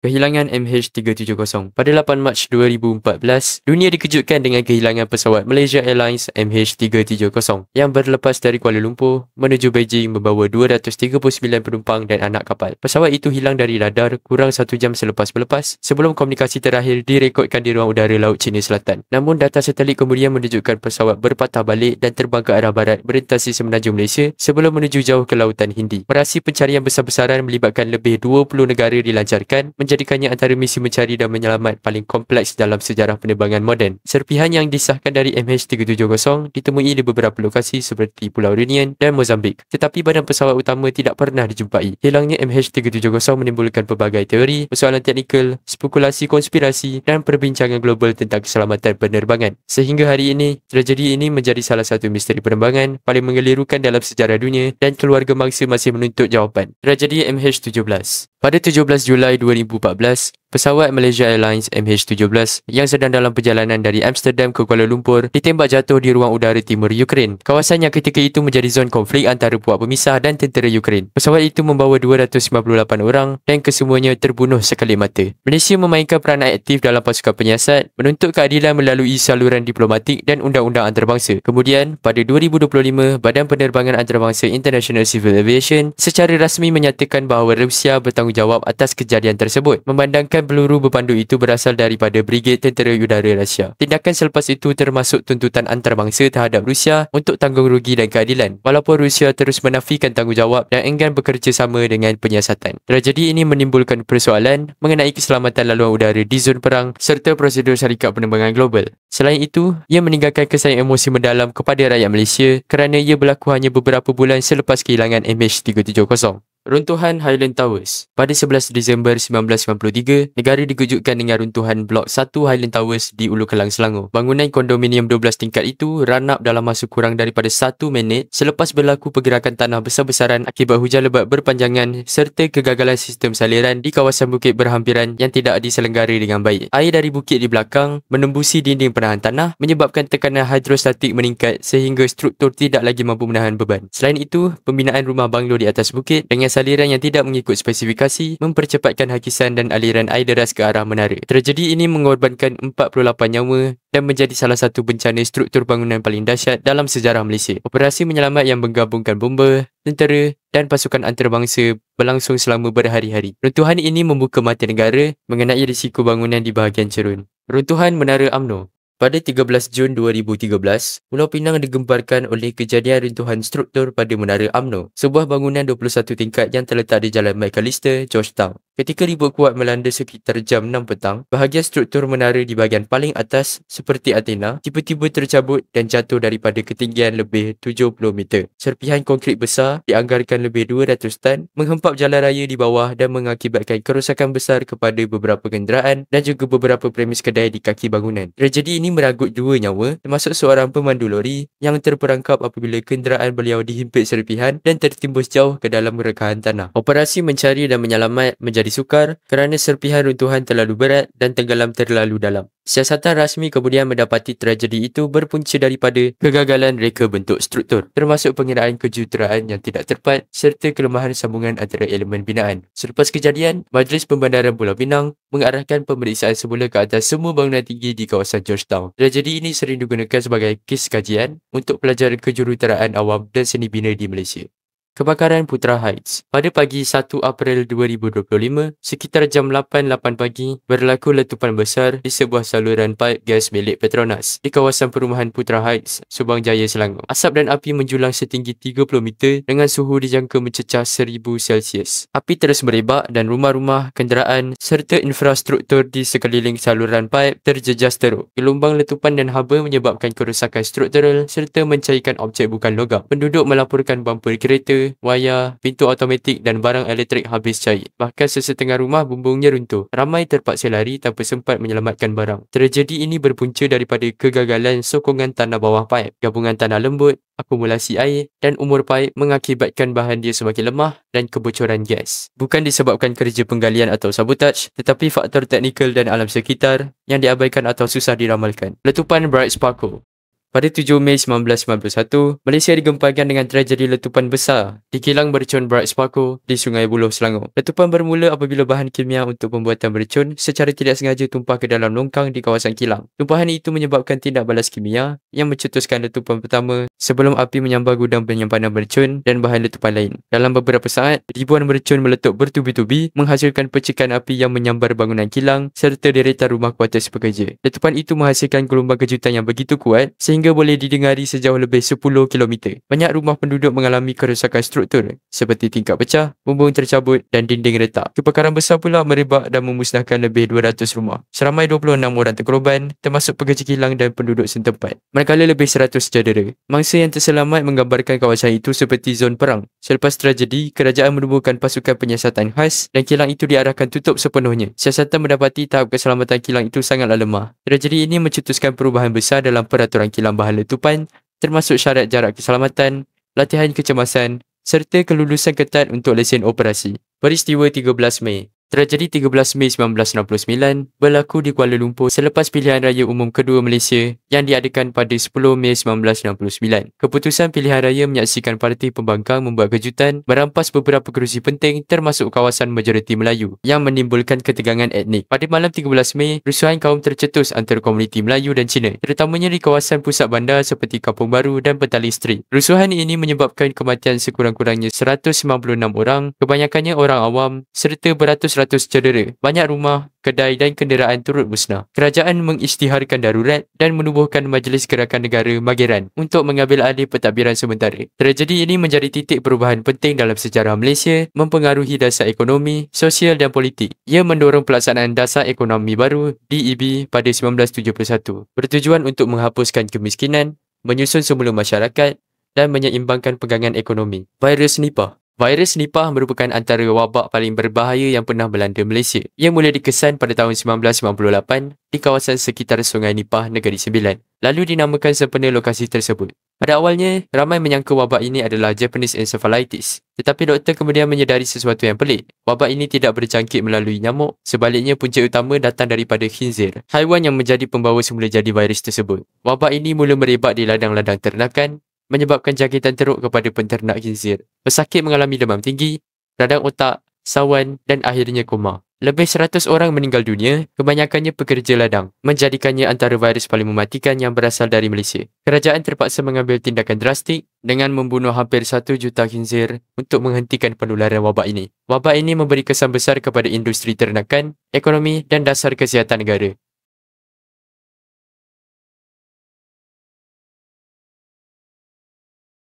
Kehilangan MH370. Pada 8 Mac 2014, dunia dikejutkan dengan kehilangan pesawat Malaysia Airlines MH370 yang berlepas dari Kuala Lumpur menuju Beijing membawa 239 penumpang dan anak kapal. Pesawat itu hilang dari radar kurang 1 jam selepas berlepas sebelum komunikasi terakhir direkodkan di ruang udara Laut Cina Selatan. Namun data satelit kemudian menunjukkan pesawat berpatah balik dan terbang ke arah barat berintasi semenanjung Malaysia sebelum menuju jauh ke Lautan Hindi. Operasi pencarian besar-besaran melibatkan lebih 20 negara dilancarkan, menjadikannya antara misi mencari dan menyelamat paling kompleks dalam sejarah penerbangan moden. Serpihan yang disahkan dari MH370 ditemui di beberapa lokasi seperti Pulau Reunion dan Mozambik, tetapi badan pesawat utama tidak pernah dijumpai. Hilangnya MH370 menimbulkan pelbagai teori, persoalan teknikal, spekulasi konspirasi dan perbincangan global tentang keselamatan penerbangan. Sehingga hari ini, tragedi ini menjadi salah satu misteri penerbangan paling mengelirukan dalam sejarah dunia dan keluarga mangsa masih menuntut jawapan. Tragedi MH17. Pada 17 Julai 2014, pesawat Malaysia Airlines MH17 yang sedang dalam perjalanan dari Amsterdam ke Kuala Lumpur ditembak jatuh di ruang udara timur Ukraine. Kawasan yang ketika itu menjadi zon konflik antara puak pemisah dan tentera Ukraine. Pesawat itu membawa 298 orang dan kesemuanya terbunuh sekali mata. Malaysia memainkan peranan aktif dalam pasukan penyiasat, menuntut keadilan melalui saluran diplomatik dan undang-undang antarabangsa. Kemudian, pada 2025, Badan Penerbangan Antarabangsa International Civil Aviation secara rasmi menyatakan bahawa Rusia bertanggungjawab atas kejadian tersebut, memandangkan peluru berpandu itu berasal daripada Brigade Tentera Udara Rusia. Tindakan selepas itu termasuk tuntutan antarabangsa terhadap Rusia untuk tanggung rugi dan keadilan, walaupun Rusia terus menafikan tanggungjawab dan enggan bekerjasama dengan penyiasatan. Tragedi ini menimbulkan persoalan mengenai keselamatan laluan udara di zon perang serta prosedur syarikat penerbangan global. Selain itu, ia meninggalkan kesan emosi mendalam kepada rakyat Malaysia kerana ia berlaku hanya beberapa bulan selepas kehilangan MH370. Runtuhan Highland Towers. Pada 11 Disember 1993, negara dikejutkan dengan runtuhan Blok 1 Highland Towers di Ulu Kelang, Selangor. Bangunan kondominium 12 tingkat itu ranap dalam masa kurang daripada 1 minit selepas berlaku pergerakan tanah besar-besaran akibat hujan lebat berpanjangan serta kegagalan sistem saliran di kawasan bukit berhampiran yang tidak diselenggara dengan baik. Air dari bukit di belakang menembusi dinding penahan tanah menyebabkan tekanan hidrostatik meningkat sehingga struktur tidak lagi mampu menahan beban. Selain itu, pembinaan rumah banglo di atas bukit dengan saliran yang tidak mengikut spesifikasi mempercepatkan hakisan dan aliran air deras ke arah menara. Tragedi ini mengorbankan 48 nyawa dan menjadi salah satu bencana struktur bangunan paling dahsyat dalam sejarah Malaysia. Operasi menyelamat yang menggabungkan bomba, tentera dan pasukan antarabangsa berlangsung selama berhari-hari. Runtuhan ini membuka mata negara mengenai risiko bangunan di bahagian cerun. Runtuhan Menara UMNO. Pada 13 Jun 2013, Pulau Pinang digemparkan oleh kejadian runtuhan struktur pada Menara UMNO, sebuah bangunan 21 tingkat yang terletak di Jalan Macalister, Georgetown. Ketika ribut kuat melanda sekitar jam 6 petang, bahagian struktur menara di bahagian paling atas seperti antena tiba-tiba tercabut dan jatuh daripada ketinggian lebih 70 meter. Serpihan konkrit besar dianggarkan lebih 200 tan menghempap jalan raya di bawah dan mengakibatkan kerosakan besar kepada beberapa kenderaan dan juga beberapa premis kedai di kaki bangunan. Tragedi ini meragut 2 nyawa, termasuk seorang pemandu lori yang terperangkap apabila kenderaan beliau dihimpit serpihan dan tertimbus jauh ke dalam rekahan tanah. Operasi mencari dan menyelamat menjadi sukar kerana serpihan runtuhan terlalu berat dan tenggelam terlalu dalam. Siasatan rasmi kemudian mendapati tragedi itu berpunca daripada kegagalan reka bentuk struktur, termasuk pengiraan kejuruteraan yang tidak tepat serta kelemahan sambungan antara elemen binaan. Selepas kejadian, Majlis Pembandaran Pulau Pinang mengarahkan pemeriksaan semula ke atas semua bangunan tinggi di kawasan Georgetown. Tragedi ini sering digunakan sebagai kes kajian untuk pelajaran kejuruteraan awam dan seni bina di Malaysia. Kebakaran Putra Heights. Pada pagi 1 April 2025, sekitar jam 8.08 pagi, berlaku letupan besar di sebuah saluran paip gas milik Petronas di kawasan perumahan Putra Heights, Subang Jaya, Selangor. Asap dan api menjulang setinggi 30 meter dengan suhu dijangka mencecah 1000 Celsius. Api terus merebak dan rumah-rumah, kenderaan serta infrastruktur di sekeliling saluran paip terjejas teruk. Gelombang letupan dan haba menyebabkan kerosakan struktural serta mencairkan objek bukan logam. Penduduk melaporkan bumper kereta, wayar, pintu automatik dan barang elektrik habis cair. Bahkan sesetengah rumah bumbungnya runtuh. Ramai terpaksa lari tanpa sempat menyelamatkan barang. Tragedi ini berpunca daripada kegagalan sokongan tanah bawah paip, gabungan tanah lembut, akumulasi air dan umur paip mengakibatkan bahan dia semakin lemah dan kebocoran gas. Bukan disebabkan kerja penggalian atau sabotaj, tetapi faktor teknikal dan alam sekitar yang diabaikan atau susah diramalkan. Letupan Bright Sparkle. Pada 7 Mei 1991, Malaysia digemparkan dengan tragedi letupan besar di kilang bercun Bright Sparko di Sungai Buloh, Selangor. Letupan bermula apabila bahan kimia untuk pembuatan bercun secara tidak sengaja tumpah ke dalam longkang di kawasan kilang. Tumpahan itu menyebabkan tindak balas kimia yang mencetuskan letupan pertama sebelum api menyambar gudang penyimpanan bercun dan bahan letupan lain. Dalam beberapa saat, ribuan bercun meletup bertubi-tubi menghasilkan percikan api yang menyambar bangunan kilang serta deretan rumah kuartus pekerja. Letupan itu menghasilkan gelombang kejutan yang begitu kuat sehingga boleh didengari sejauh lebih 10 km. Banyak rumah penduduk mengalami kerosakan struktur seperti tingkap pecah, bumbung tercabut dan dinding retak. Kebakaran besar pula merebak dan memusnahkan lebih 200 rumah. Seramai 26 orang terkorban termasuk pekerja kilang dan penduduk setempat. Manakala lebih 100 cedera. Mangsa yang terselamat menggambarkan kawasan itu seperti zon perang. Selepas tragedi, kerajaan menubuhkan pasukan penyiasatan khas dan kilang itu diarahkan tutup sepenuhnya. Siasatan mendapati tahap keselamatan kilang itu sangatlah lemah. Tragedi ini mencetuskan perubahan besar dalam peraturan kilang bahan letupan, termasuk syarat jarak keselamatan, latihan kecemasan, serta kelulusan ketat untuk lesen operasi. Peristiwa 13 Mei. Tragedi 13 Mei 1969 berlaku di Kuala Lumpur selepas pilihan raya umum kedua Malaysia yang diadakan pada 10 Mei 1969. Keputusan pilihan raya menyaksikan parti pembangkang membuat kejutan merampas beberapa kerusi penting termasuk kawasan majoriti Melayu yang menimbulkan ketegangan etnik. Pada malam 13 Mei, rusuhan kaum tercetus antara komuniti Melayu dan Cina, terutamanya di kawasan pusat bandar seperti Kampung Baru dan Petaling Street. Rusuhan ini menyebabkan kematian sekurang-kurangnya 196 orang, kebanyakannya orang awam serta beratus-ratus cedera. Banyak rumah, kedai dan kenderaan turut musnah. Kerajaan mengisytiharkan darurat dan menubuhkan Majlis Gerakan Negara Mageran untuk mengambil alih pentadbiran sementara. Tragedi ini menjadi titik perubahan penting dalam sejarah Malaysia, mempengaruhi dasar ekonomi, sosial dan politik. Ia mendorong pelaksanaan dasar ekonomi baru DEB pada 1971, bertujuan untuk menghapuskan kemiskinan, menyusun semula masyarakat dan menyeimbangkan pegangan ekonomi. Virus Nipah. Virus Nipah merupakan antara wabak paling berbahaya yang pernah melanda Malaysia. Ia mula dikesan pada tahun 1998 di kawasan sekitar Sungai Nipah, Negeri Sembilan, lalu dinamakan sempena lokasi tersebut. Pada awalnya, ramai menyangka wabak ini adalah Japanese encephalitis. Tetapi doktor kemudian menyedari sesuatu yang pelik. Wabak ini tidak berjangkit melalui nyamuk, sebaliknya punca utama datang daripada khinzir, haiwan yang menjadi pembawa semula jadi virus tersebut. Wabak ini mula merebak di ladang-ladang ternakan, menyebabkan jangkitan teruk kepada penternak khinzir. Pesakit mengalami demam tinggi, radang otak, sawan dan akhirnya koma. Lebih 100 orang meninggal dunia, kebanyakannya pekerja ladang, menjadikannya antara virus paling mematikan yang berasal dari Malaysia. Kerajaan terpaksa mengambil tindakan drastik dengan membunuh hampir 1 juta khinzir untuk menghentikan penularan wabak ini. Wabak ini memberi kesan besar kepada industri ternakan, ekonomi dan dasar kesihatan negara.